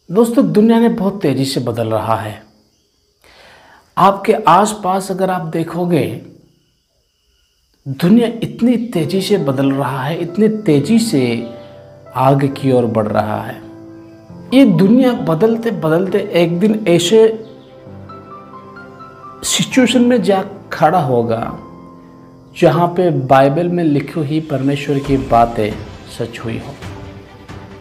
दोस्तों, दुनिया ने बहुत तेज़ी से बदल रहा है। आपके आसपास अगर आप देखोगे, दुनिया इतनी तेज़ी से बदल रहा है, इतनी तेज़ी से आगे की ओर बढ़ रहा है। ये दुनिया बदलते बदलते एक दिन ऐसे सिचुएशन में जा खड़ा होगा जहाँ पे बाइबल में लिखी हुई परमेश्वर की बातें सच हुई हो।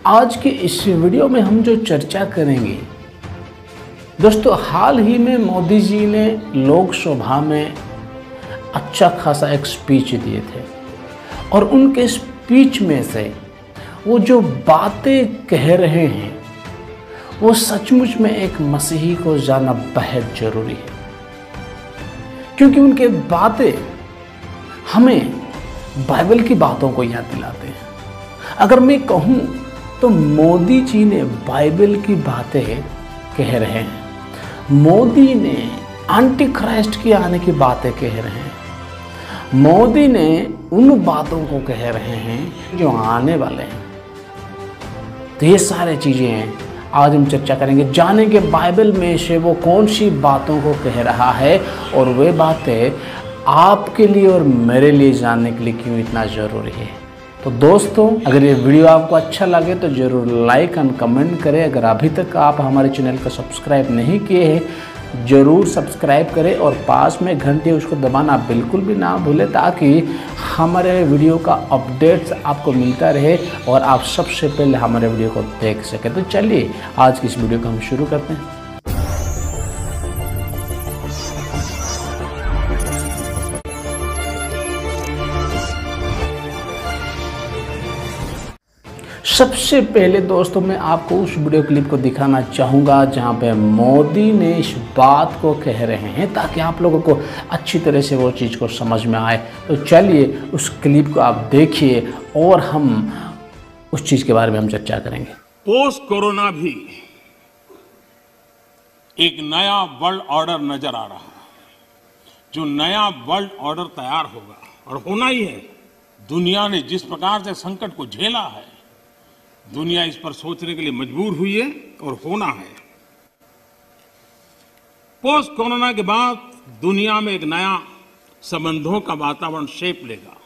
आज के इस वीडियो में हम जो चर्चा करेंगे, दोस्तों, हाल ही में मोदी जी ने लोकसभा में अच्छा खासा एक स्पीच दिए थे और उनके स्पीच में से वो जो बातें कह रहे हैं वो सचमुच में एक मसीही को जानना बेहद जरूरी है, क्योंकि उनके बातें हमें बाइबल की बातों को याद दिलाते हैं। अगर मैं कहूँ तो मोदी जी ने बाइबल की बातें कह रहे हैं। मोदी ने एंटी क्राइस्ट के आने की बातें कह रहे हैं। मोदी ने उन बातों को कह रहे हैं जो आने वाले हैं। तो ये सारी चीज़ें आज हम चर्चा करेंगे, जानेंगे बाइबल में से वो कौन सी बातों को कह रहा है और वे बातें आपके लिए और मेरे लिए जानने के लिए क्यों इतना ज़रूरी है। तो दोस्तों, अगर ये वीडियो आपको अच्छा लगे तो ज़रूर लाइक एंड कमेंट करें। अगर अभी तक आप हमारे चैनल को सब्सक्राइब नहीं किए हैं, ज़रूर सब्सक्राइब करें और पास में घंटी उसको दबाना बिल्कुल भी ना भूलें, ताकि हमारे वीडियो का अपडेट्स आपको मिलता रहे और आप सबसे पहले हमारे वीडियो को देख सकें। तो चलिए आज की इस वीडियो को हम शुरू करते हैं। सबसे पहले दोस्तों, मैं आपको उस वीडियो क्लिप को दिखाना चाहूँगा जहाँ पे मोदी ने इस बात को कह रहे हैं, ताकि आप लोगों को अच्छी तरह से वो चीज़ को समझ में आए। तो चलिए उस क्लिप को आप देखिए और हम उस चीज़ के बारे में हम चर्चा करेंगे। पोस्ट कोरोना भी एक नया वर्ल्ड ऑर्डर नजर आ रहा है। जो नया वर्ल्ड ऑर्डर तैयार होगा और होना ही है। दुनिया ने जिस प्रकार से संकट को झेला है, दुनिया इस पर सोचने के लिए मजबूर हुई है और होना है। पोस्ट कोरोना के बाद दुनिया में एक नया संबंधों का वातावरण शेप लेगा।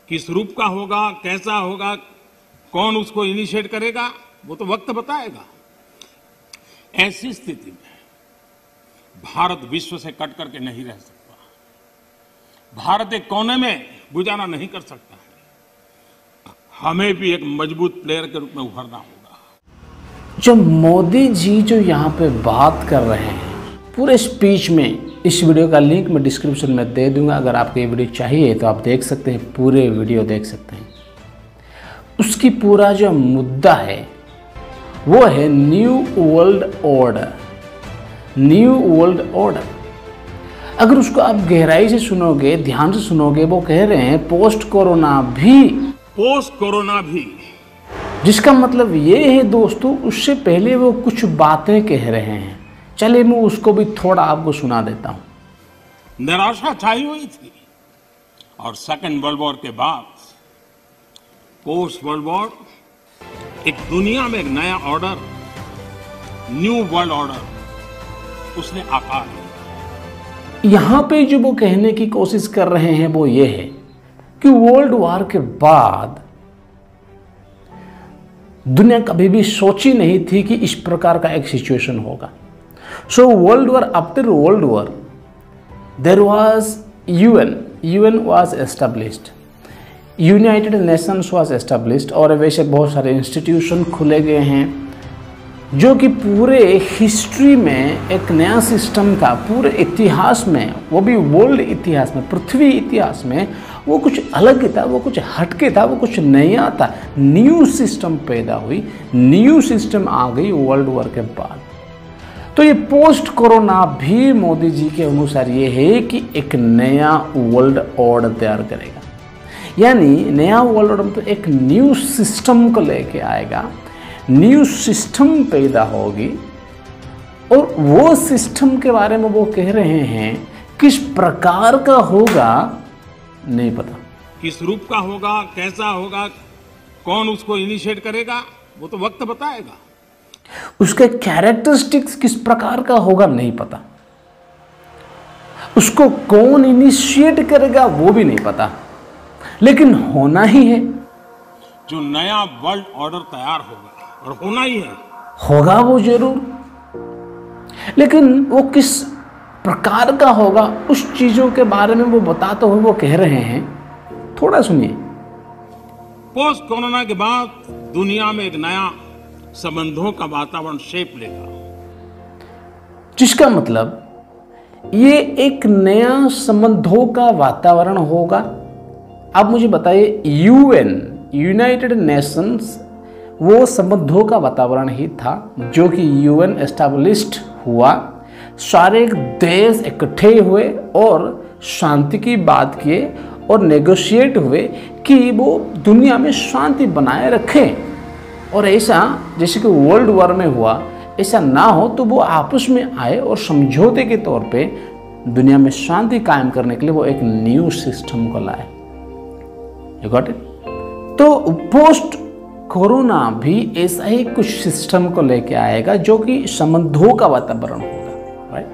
किस रूप का होगा, कैसा होगा, कौन उसको इनिशिएट करेगा, वो तो वक्त बताएगा। ऐसी स्थिति में भारत विश्व से कट करके नहीं रह सकता। भारत एक कोने में गुजारा नहीं कर सकता है। हमें भी एक मजबूत प्लेयर के रूप में उभरना होगा। जो मोदी जी जो यहाँ पे बात कर रहे हैं पूरे स्पीच में, इस वीडियो का लिंक मैं डिस्क्रिप्शन में दे दूंगा। अगर आपको ये वीडियो चाहिए तो आप देख सकते हैं, पूरे वीडियो देख सकते हैं। उसकी पूरा जो मुद्दा है वो है new world order. New world order, अगर उसको आप गहराई से सुनोगे, ध्यान से सुनोगे, वो कह रहे हैं पोस्ट कोरोना भी, जिसका मतलब ये है दोस्तों, उससे पहले वो कुछ बातें कह रहे हैं। चलिए मैं उसको भी थोड़ा आपको सुना देता हूं। निराशा छाई हुई थी और सेकेंड वर्ल्ड वॉर के बाद पोस्ट वर्ल्ड वॉर एक दुनिया में एक नया ऑर्डर, न्यू वर्ल्ड ऑर्डर उसने आकार लिया। यहां पे जो वो कहने की कोशिश कर रहे हैं वो ये है कि वर्ल्ड वॉर के बाद दुनिया कभी भी सोची नहीं थी कि इस प्रकार का एक सिचुएशन होगा। So world war, after world war there was UN was established, United Nations was established, और वैसे बहुत सारे इंस्टीट्यूशन खुले गए हैं जो कि पूरे हिस्ट्री में एक नया सिस्टम था। पूरे इतिहास में, वो भी वर्ल्ड इतिहास में, पृथ्वी इतिहास में वो कुछ अलग था, वो कुछ हटके था, वो कुछ नया था। न्यू सिस्टम पैदा हुई, न्यू सिस्टम आ गई वर्ल्ड वॉर के बाद। तो ये पोस्ट कोरोना भी मोदी जी के अनुसार ये है कि एक नया वर्ल्ड ऑर्डर तैयार करेगा। यानी नया वर्ल्ड ऑर्डर तो एक न्यू सिस्टम को लेके आएगा, न्यू सिस्टम पैदा होगी। और वो सिस्टम के बारे में वो कह रहे हैं किस प्रकार का होगा नहीं पता, किस रूप का होगा, कैसा होगा, कौन उसको इनिशिएट करेगा, वो तो वक्त बताएगा। उसके कैरेक्टरिस्टिक्स किस प्रकार का होगा नहीं पता, उसको कौन इनिशिएट करेगा वो भी नहीं पता, लेकिन होना ही है। जो नया वर्ल्ड ऑर्डर तैयार होगा और होना ही है, होगा वो जरूर, लेकिन वो किस प्रकार का होगा उस चीजों के बारे में वो बताते हुए वो कह रहे हैं, थोड़ा सुनिए। पोस्ट कोरोना के बाद दुनिया में एक नया संबंधों का वातावरण शेप लेगा, जिसका मतलब ये एक नया संबंधों का वातावरण होगा। अब मुझे बताइए, यूएन यूनाइटेड नेशंस वो संबंधों का वातावरण ही था जो कि यूएन एस्टैब्लिश्ड हुआ, सारे देश इकट्ठे हुए और शांति की बात किए और नेगोशिएट हुए कि वो दुनिया में शांति बनाए रखें, और ऐसा जैसे कि वर्ल्ड वॉर में हुआ ऐसा ना हो, तो वो आपस में आए और समझौते के तौर पे दुनिया में शांति कायम करने के लिए वो एक न्यू सिस्टम को लाए। You got it? तो पोस्ट कोरोना भी ऐसा ही कुछ सिस्टम को लेके आएगा जो कि संबंधों का वातावरण होगा, राइट?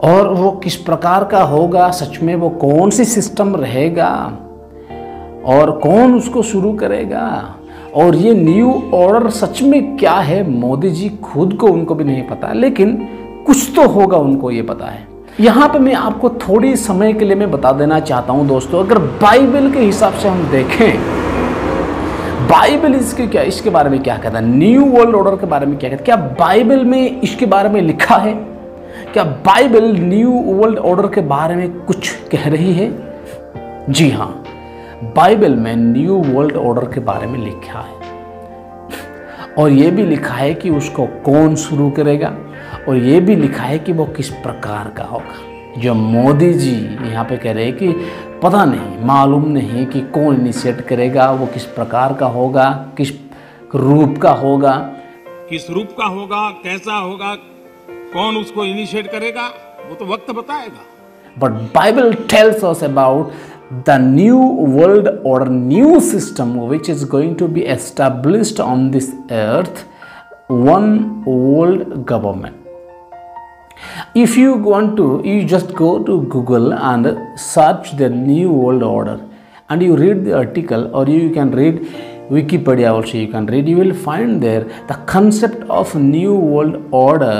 और वो किस प्रकार का होगा, सच में वो कौन सी सिस्टम रहेगा और कौन उसको शुरू करेगा, और ये न्यू ऑर्डर सच में क्या है, मोदी जी खुद को उनको भी नहीं पता, लेकिन कुछ तो होगा उनको ये पता है। यहाँ पे मैं आपको थोड़ी समय के लिए मैं बता देना चाहता हूँ दोस्तों, अगर बाइबल के हिसाब से हम देखें, बाइबल इसके बारे में क्या कहता है, न्यू वर्ल्ड ऑर्डर के बारे में क्या कहता है, क्या बाइबल में इसके बारे में लिखा है? क्या बाइबल न्यू वर्ल्ड ऑर्डर के बारे में कुछ कह रही है? जी हाँ, बाइबल में न्यू वर्ल्ड ऑर्डर के बारे में लिखा है, और ये भी लिखा है कि उसको कौन शुरू करेगा, और ये भी लिखा है कि वो किस प्रकार का होगा। जो मोदी जी यहाँ पे कह रहे हैं कि पता नहीं, मालूम नहीं कि कौन इनिशिएट करेगा, वो किस प्रकार का होगा, किस रूप का होगा, कैसा होगा, कौन उसको इनिशिएट करेगा, वो तो वक्त बताएगा। But Bible tells us about the new world order, new system which is going to be established on this earth, one world government. If you want to, you just go to Google and search the new world order and you read the article, or you can read Wikipedia also, you can read, you will find there the concept of new world order.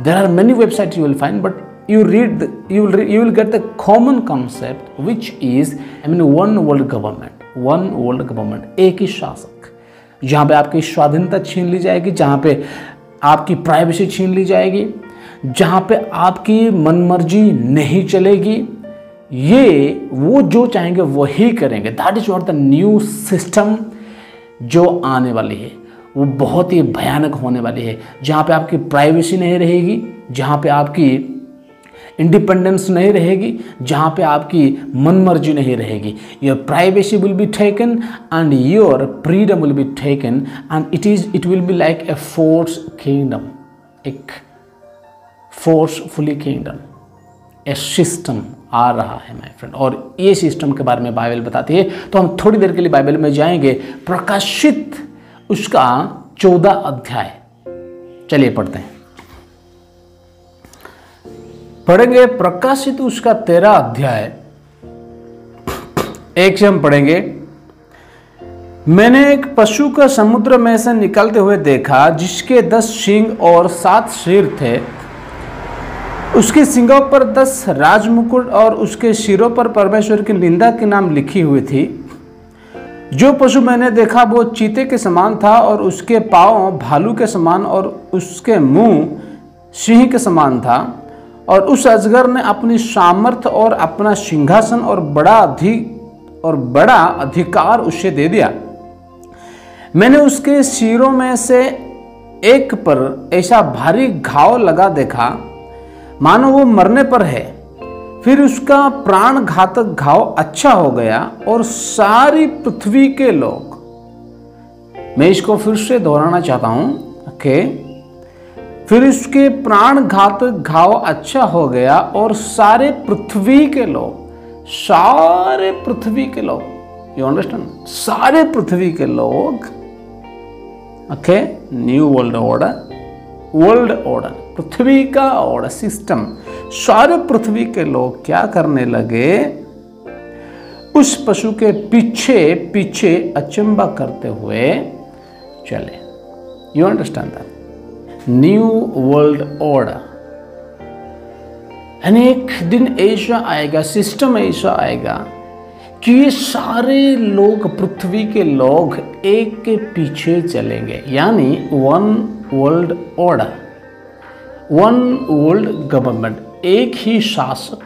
There are many websites you will find, but you will get the common concept, which is one world government, एक ही शासक, जहाँ पे आपकी स्वाधीनता छीन ली जाएगी, जहाँ पे आपकी प्राइवेसी छीन ली जाएगी, जहाँ पे आपकी मनमर्जी नहीं चलेगी, ये वो जो चाहेंगे वही करेंगे। That is what the new system जो आने वाली है, वो बहुत ही भयानक होने वाली है, जहाँ पे आपकी प्राइवेसी नहीं रहेगी, जहाँ पे आपकी इंडिपेंडेंस नहीं रहेगी, जहाँ पे आपकी मनमर्जी नहीं रहेगी। Your privacy will be taken and your freedom will be taken, and it will be like a force kingdom, एक फोर्सफुली किंगडम, ए सिस्टम आ रहा है माय फ्रेंड। और ये सिस्टम के बारे में बाइबल बताती है, तो हम थोड़ी देर के लिए बाइबल में जाएंगे। प्रकाशित उसका 14 अध्याय, चलिए पढ़ते हैं, पढ़ेंगे प्रकाशित उसका 13 अध्याय, एक से हम पढ़ेंगे। मैंने एक पशु का समुद्र में से निकलते हुए देखा, जिसके 10 सींग और 7 सिर थे। उसके सींगों पर 10 राजमुकुट और उसके सिरों पर परमेश्वर की निंदा के नाम लिखी हुई थी। जो पशु मैंने देखा वो चीते के समान था, और उसके पांव भालू के समान और उसके मुंह सिंह के समान था। और उस अजगर ने अपनी सामर्थ्य और अपना सिंहासन और बड़ा अधिकार उसे दे दिया। मैंने उसके सिरों में से एक पर ऐसा भारी घाव लगा देखा, मानो वो मरने पर है। फिर उसका प्राण घातक घाव अच्छा हो गया, और सारी पृथ्वी के लोग, मैं इसको फिर से दोहराना चाहता हूं, ओके। फिर उसके प्राण घातक घाव अच्छा हो गया, और सारे पृथ्वी के लोग, यू अंडरस्टैंड, सारे पृथ्वी के लोग ओके, न्यू वर्ल्ड ऑर्डर, पृथ्वी का ऑर्डर सिस्टम। सारे पृथ्वी के लोग क्या करने लगे, उस पशु के पीछे पीछे अचंबा करते हुए चले। You understand that? New world order. यानी एक दिन ऐसा आएगा, सिस्टम ऐसा आएगा कि ये सारे लोग, पृथ्वी के लोग एक के पीछे चलेंगे, यानी one world order, one world government, एक ही शासक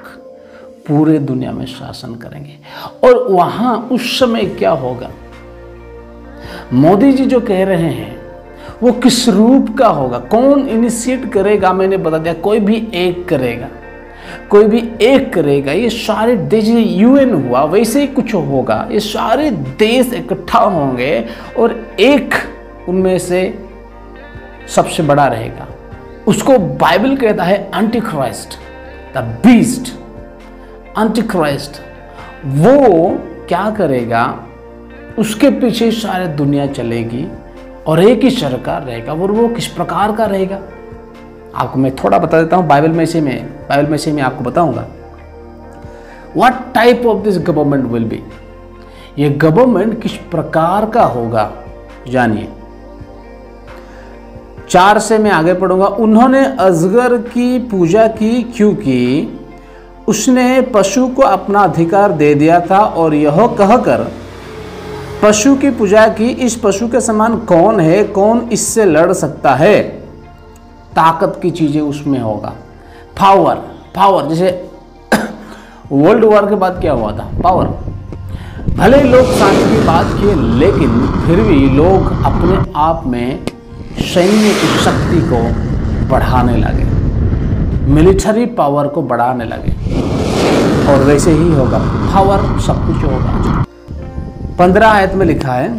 पूरे दुनिया में शासन करेंगे। और वहां उस समय क्या होगा, मोदी जी जो कह रहे हैं वो किस रूप का होगा, कौन इनिशिएट करेगा, मैंने बता दिया, कोई भी एक करेगा, कोई भी एक करेगा। ये सारे देश, यूएन हुआ वैसे ही कुछ होगा, ये सारे देश इकट्ठा होंगे और एक उनमें से सबसे बड़ा रहेगा। उसको बाइबल कहता है anti Christ, the beast, anti Christ. वो क्या करेगा, उसके पीछे सारी दुनिया चलेगी और एक ही सरकार रहेगा। और वो किस प्रकार का रहेगा आपको मैं थोड़ा बता देता हूँ, बाइबल में से मैं आपको बताऊंगा। What type of this government will be, ये गवर्नमेंट किस प्रकार का होगा जानिए। 4 से मैं आगे पढ़ूंगा। उन्होंने अजगर की पूजा की क्योंकि उसने पशु को अपना अधिकार दे दिया था और यह कहकर पशु की पूजा की, इस पशु के समान कौन है, कौन इससे लड़ सकता है। ताकत की चीजें उसमें होगा, पावर, जैसे वर्ल्ड वॉर के बाद क्या हुआ था, पावर। भले ही लोग शांति की बात किए, लेकिन फिर भी लोग अपने आप में सैन्य की शक्ति को बढ़ाने लगे, मिलिट्री पावर को बढ़ाने लगे। और वैसे ही होगा, पावर सब कुछ होगा। 15 आयत में लिखा है,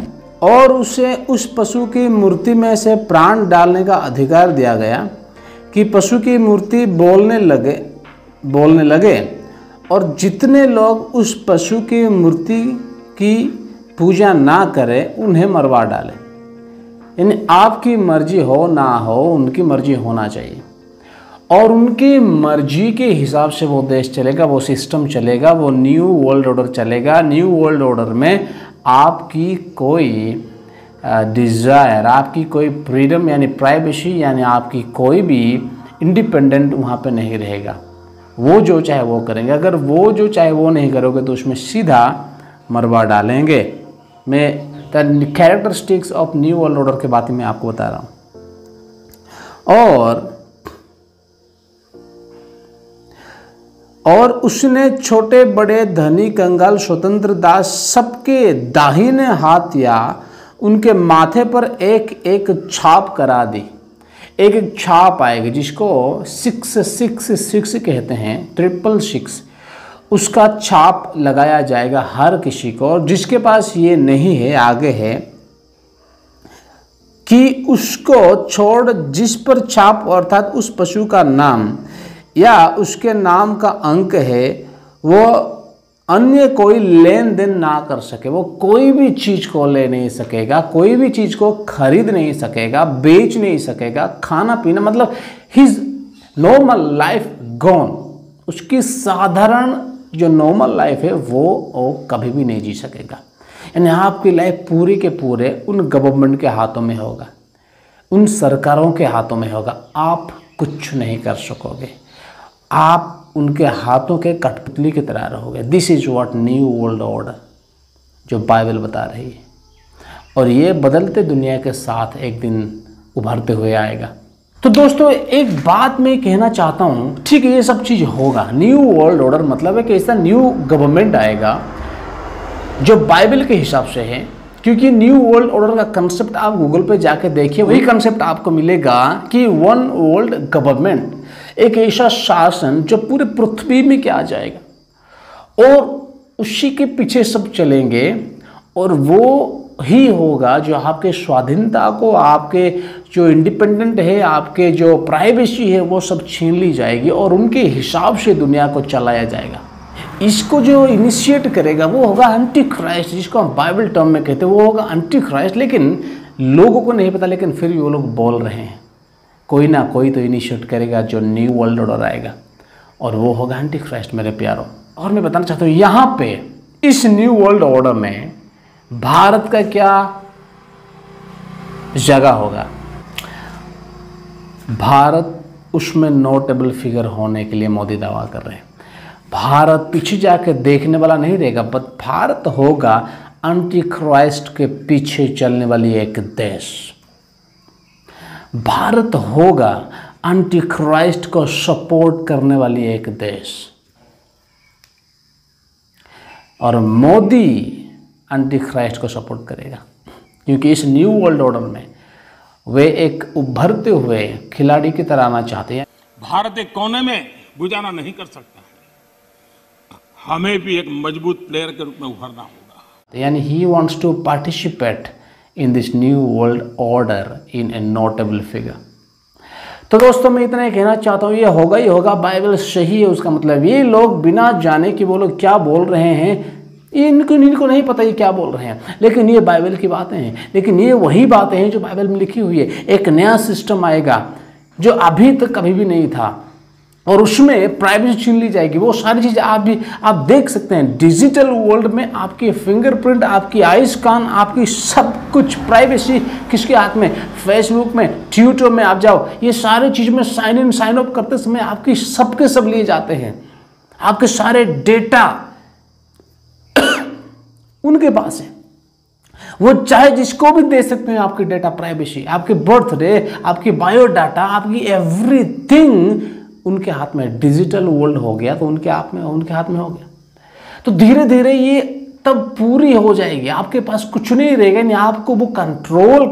और उसे उस पशु की मूर्ति में से प्राण डालने का अधिकार दिया गया कि पशु की मूर्ति बोलने लगे और जितने लोग उस पशु की मूर्ति की पूजा ना करें उन्हें मरवा डालें। यानी आपकी मर्जी हो ना हो, उनकी मर्जी होना चाहिए और उनकी मर्जी के हिसाब से वो देश चलेगा, वो सिस्टम चलेगा, वो न्यू वर्ल्ड ऑर्डर चलेगा। न्यू वर्ल्ड ऑर्डर में आपकी कोई डिज़ायर, आपकी कोई फ्रीडम यानी प्राइवेसी, यानी आपकी कोई भी इंडिपेंडेंट वहाँ पे नहीं रहेगा। वो जो चाहे वो करेंगे, अगर वो जो चाहे वो नहीं करोगे तो उसमें सीधा मरवा डालेंगे। मैं the characteristics of new world order के बारे में आपको बता रहा हूँ। और उसने छोटे बड़े धनी कंगाल स्वतंत्र दास सबके दाहिने हाथ या उनके माथे पर एक एक छाप करा दी। एक एक छाप आएगी जिसको 666 कहते हैं, 666, उसका छाप लगाया जाएगा हर किसी को। और जिसके पास ये नहीं है, आगे है कि उसको छोड़ जिस पर छाप अर्थात उस पशु का नाम या उसके नाम का अंक है, वो अन्य कोई लेन देन ना कर सके। वो कोई भी चीज़ को ले नहीं सकेगा, कोई भी चीज़ को खरीद नहीं सकेगा, बेच नहीं सकेगा, खाना पीना, मतलब हिज नॉर्मल लाइफ गॉन। उसकी साधारण जो नॉर्मल लाइफ है वो कभी भी नहीं जी सकेगा। यानी आपकी लाइफ पूरी के पूरे उन गवर्नमेंट के हाथों में होगा, उन सरकारों के हाथों में होगा। आप कुछ नहीं कर सकोगे, आप उनके हाथों के कठपुतली की तरह रहोगे। This is what new world order जो बाइबल बता रही है, और ये बदलते दुनिया के साथ एक दिन उभरते हुए आएगा। तो दोस्तों एक बात मैं कहना चाहता हूँ, ठीक है ये सब चीज़ होगा। न्यू वर्ल्ड ऑर्डर मतलब है कि ऐसा न्यू गवर्नमेंट आएगा जो बाइबल के हिसाब से है, क्योंकि न्यू वर्ल्ड ऑर्डर का कंसेप्ट आप गूगल पे जाके देखिए, वही कंसेप्ट आपको मिलेगा कि वन वर्ल्ड गवर्नमेंट, एक ऐसा शासन जो पूरे पृथ्वी में क्या आ जाएगा और उसी के पीछे सब चलेंगे। और वो ही होगा जो आपके स्वाधीनता को, आपके जो इंडिपेंडेंट है, आपके जो प्राइवेसी है, वो सब छीन ली जाएगी और उनके हिसाब से दुनिया को चलाया जाएगा। इसको जो इनिशिएट करेगा वो होगा एंटी क्राइस्ट, जिसको हम बाइबल टर्म में कहते हैं, वो होगा एंटी क्राइस्ट। लेकिन लोगों को नहीं पता, लेकिन फिर भी वो लोग बोल रहे हैं कोई ना कोई तो इनिशिएट करेगा जो न्यू वर्ल्ड ऑर्डर आएगा, और वो होगा एंटी क्राइस्ट मेरे प्यारों। और मैं बताना चाहता हूँ यहाँ पे इस न्यू वर्ल्ड ऑर्डर में भारत का क्या जगह होगा। भारत उसमें नोटेबल फिगर होने के लिए मोदी दावा कर रहे हैं। भारत पीछे जाकर देखने वाला नहीं रहेगा, बट भारत होगा एंटी क्राइस्ट के पीछे चलने वाली एक देश। भारत होगा एंटी क्राइस्ट को सपोर्ट करने वाली एक देश, और मोदी एंटी क्राइस्ट को सपोर्ट करेगा, क्योंकि इस न्यू वर्ल्ड ऑर्डर में वे एक उभरते हुए खिलाड़ी की तरह आना चाहते हैं। भारत एक कोने में गुजारा नहीं कर सकता, हमें भी एक मजबूत प्लेयर के रूप में उभरना होगा। यानी he wants to participate in this new world order in a notable figure. तो दोस्तों मैं इतना ही कहना चाहता हूँ, ये होगा ही होगा, बाइबल सही है उसका मतलब। ये लोग बिना जाने कि वो लोग क्या बोल रहे हैं, इनको नहीं पता ये क्या बोल रहे हैं, लेकिन ये बाइबल की बातें हैं, लेकिन ये वही बातें हैं जो बाइबल में लिखी हुई है। एक नया सिस्टम आएगा जो अभी तक कभी भी नहीं था, और उसमें प्राइवेसी छीन ली जाएगी। वो सारी चीज़ आप देख सकते हैं। डिजिटल वर्ल्ड में आपकी फिंगरप्रिंट, आपकी आइस, कान, आपकी सब कुछ प्राइवेसी किसके हाथ में? फेसबुक में, ट्विटर में आप जाओ, ये सारी चीज़ में साइन इन साइन अप करते समय आपकी सबके सब लिए जाते हैं। आपके सारे डेटा उनके पास है, वो चाहे जिसको भी दे सकते हैं आपकी डेटा प्राइवेसी, आपके बर्थडे, आपकी बायोडाटा, आपकी एवरीथिंग उनके हाथ में। डिजिटल वर्ल्ड हो गया तो उनके हाथ में हो गया। तो धीरे धीरे ये तब पूरी हो जाएगी, आपके पास कुछ नहीं रहेगा, नहीं आपको वो कंट्रोल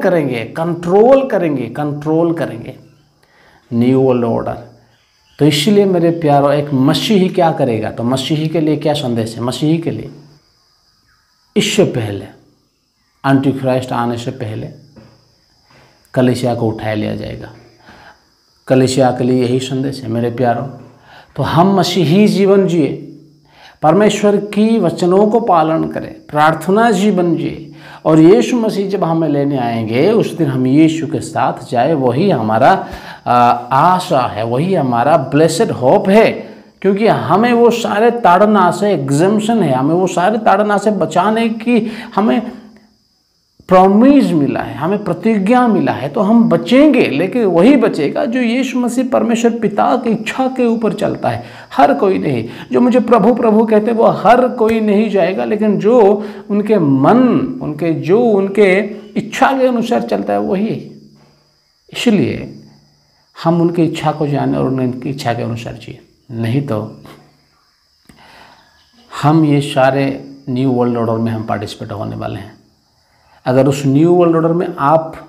करेंगे न्यू वर्ल्ड ऑर्डर। तो इसलिए मेरे प्यारों, एक मसीही क्या करेगा? तो मसीही के लिए क्या संदेश है? मसीही के लिए इससे पहले, एंटी क्राइस्ट आने से पहले कलीसिया को उठाया लिया जाएगा। कलीसिया के लिए यही संदेश है मेरे प्यारों। तो हम मसीही जीवन जिए, परमेश्वर की वचनों को पालन करें, प्रार्थना जीवन जिए, और यीशु मसीह जब हमें लेने आएंगे उस दिन हम यीशु के साथ जाए। वही हमारा आशा है, वही हमारा ब्लेसेड होप है, क्योंकि हमें वो सारे ताड़ना से एग्जम्पशन है, हमें वो सारे ताड़ना से बचाने की हमें प्रॉमिस मिला है, हमें प्रतिज्ञा मिला है। तो हम बचेंगे, लेकिन वही बचेगा जो यीशु मसीह परमेश्वर पिता की इच्छा के ऊपर चलता है। हर कोई नहीं, जो मुझे प्रभु प्रभु कहते हैं वो हर कोई नहीं जाएगा, लेकिन जो उनके मन, उनके इच्छा के अनुसार चलता है वही। इसलिए हम उनकी इच्छा को जाने और उनकी इच्छा के अनुसार जिए, नहीं तो हम ये सारे न्यू वर्ल्ड ऑर्डर में हम पार्टिसिपेट होने वाले हैं। अगर उस न्यू वर्ल्ड ऑर्डर में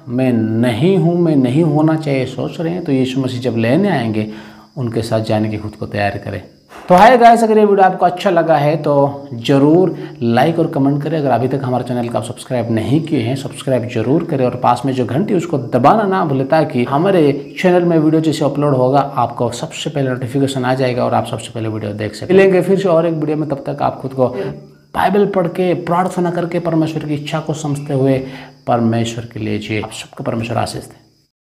मैं नहीं होना चाहिए सोच रहे हैं, तो यीशु मसीह जब लेने आएंगे उनके साथ जाने की खुद को तैयार करें। तो हाय गाइस, अगर ये वीडियो आपको अच्छा लगा है तो ज़रूर लाइक और कमेंट करें। अगर अभी तक हमारे चैनल को आप सब्सक्राइब नहीं किए हैं, सब्सक्राइब जरूर करें, और पास में जो घंटी उसको दबाना ना भूलें, ताकि हमारे चैनल में वीडियो जैसे अपलोड होगा आपको सबसे पहले नोटिफिकेशन आ जाएगा और आप सबसे पहले वीडियो देख सकें। मिलेंगे फिर से और एक वीडियो में, तब तक आप खुद को बाइबल पढ़ के, प्रार्थना करके, परमेश्वर की इच्छा को समझते हुए परमेश्वर के लिए जिए। आप सबको परमेश्वर आशीष दे।